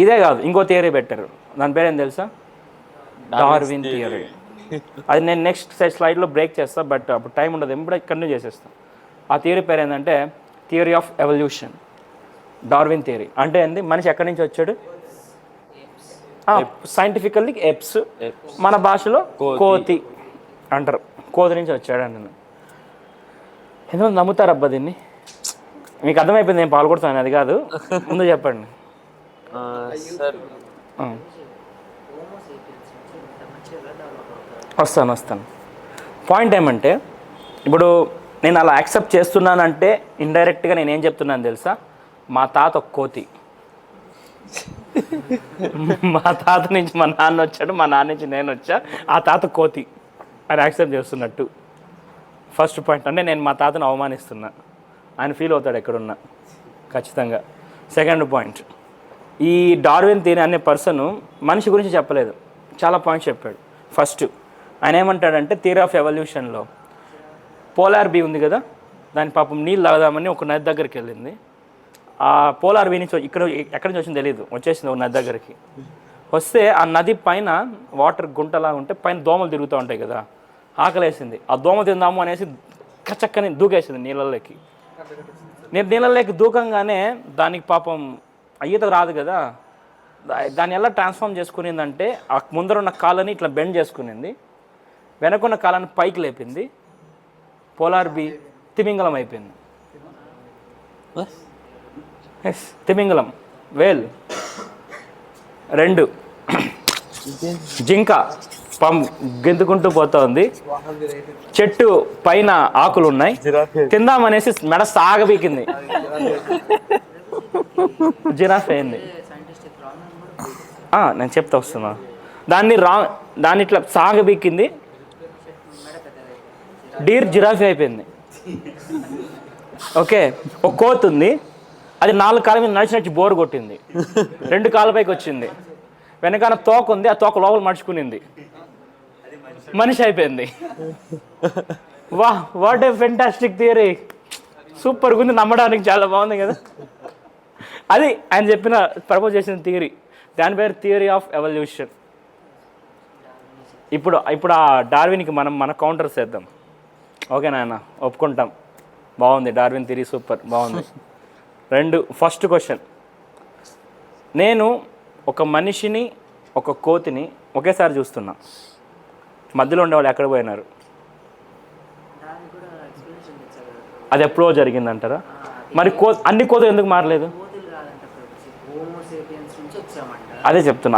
ఇదే కాదు, ఇంకో థియరీ పెట్టారు. దాని పేరు ఏం తెలుసా? Darwin theory. అది నేను నెక్స్ట్ స్లైడ్లో బ్రేక్ చేస్తాను, బట్ అప్పుడు టైం ఉండదు, ఎప్పుడో కంటిన్యూ చేసేస్తాను. ఆ థియరీ పేరు ఏంటంటే theory of evolution, Darwin theory. అంటే ఏంది, మనిషి ఎక్కడి నుంచి వచ్చాడు? సైంటిఫికల్లీ ఎప్స్, మన భాషలో కోతి అంటారు. కోతి నుంచి వచ్చాడు అంటున్నాను. ఎందుకు నమ్ముతారు అబ్బా దీన్ని? మీకు అర్థమైపోయింది, నేను పాల్గొడతాను, అది కాదు, ముందు చెప్పండి. వస్తాను. పాయింట్ ఏమంటే, ఇప్పుడు నేను అలా యాక్సెప్ట్ చేస్తున్నానంటే ఇండైరెక్ట్గా నేను ఏం చెప్తున్నాను తెలుసా? మా తాత ఒక కోతి, మా తాత నుంచి మా నాన్న వచ్చాడు, మా నాన్న నుంచి నేను వచ్చా, ఆ తాత కోతి అని యాక్సెప్ట్ చేస్తున్నట్టు. ఫస్ట్ పాయింట్ అంటే నేను మా తాతను అవమానిస్తున్నా, ఆయన ఫీల్ అవుతాడు ఎక్కడున్నా ఖచ్చితంగా. సెకండ్ పాయింట్, ఈ డార్విన్ థియరీ అనే పర్సన్ మనిషి గురించి చెప్పలేదు, చాలా పాయింట్స్ చెప్పాడు. ఫస్ట్ ఆయన ఏమంటాడంటే థియరీ ఆఫ్ ఎవల్యూషన్లో పోలార్ బీ ఉంది కదా, దాని పాపం నీళ్ళు తాగదామని ఒక నది దగ్గరికి వెళ్ళింది. ఆ పోలార్ బీ నుంచి ఇక్కడ ఎక్కడి నుంచి వచ్చింది తెలియదు, వచ్చేసింది ఒక నది దగ్గరికి. వస్తే ఆ నది పైన వాటర్ గుంటలా ఉంటే పైన దోమలు తిరుగుతూ ఉంటాయి కదా, ఆకలేసింది. ఆ దోమ తిందాము అనేసి చక్కని దూకేసింది నీళ్ళలోకి. నీళ్ళలోకి దూకంగానే దానికి పాపం ఈతకు రాదు కదా, దాన్ని ఎలా ట్రాన్స్ఫార్మ్ చేసుకునిందంటే ఆ ముందరున్న కాళ్ళని ఇట్లా బెండ్ చేసుకునింది, వెనకున్న కాళ్ళని పైకి లేపింది. పోలార్ బీ తిమింగలం అయిపోయింది. ఎస్, తిమింగలం. వేల్. 2 జింక గెంతుకుంటూ పోతా ఉంది. చెట్టు పైన ఆకులు ఉన్నాయి, తిందామనేసి మెడ సాగబీకింది, జిరాఫ్ అయింది. నేను చెప్తా వస్తున్నా. దాన్ని ఇట్లా సాగబీకింది, డీర్ జిరాఫీ అయిపోయింది. ఓకే, ఒక కోతి ఉంది, అది 4 కాళ్ళ మీద నడిచినట్టు బోరు కొట్టింది, 2 కాళ్ళ పైకి వచ్చింది. వెనకాల తోక ఉంది, ఆ తోక లోపల మడుచుకునింది, మనిషి అయిపోయింది. వాట్ ఏ ఫెంటాస్టిక్ థియరీ, సూపర్గా ఉంది, నమ్మడానికి చాలా బాగుంది కదా. అది ఆయన చెప్పిన ప్రపోజ్ చేసిన థియరీ, దాని పేరు థియరీ ఆఫ్ ఎవల్యూషన్. ఇప్పుడు ఆ డార్విన్కి మన కౌంటర్స్ వేద్దాం. ఓకే నాయన, ఒప్పుకుంటాం, బాగుంది, డార్విన్ థియరీ సూపర్, బాగుంది. ఫస్ట్ క్వశ్చన్, నేను ఒక మనిషిని ఒక కోతిని ఒకేసారి చూస్తున్నా, మధ్యలో ఉండేవాళ్ళు ఎక్కడ పోయినారు? అది ఎప్పుడో జరిగిందంటారా? మరి అన్ని కోతులు ఎందుకు మారలేదు? అదే చెప్తున్నా.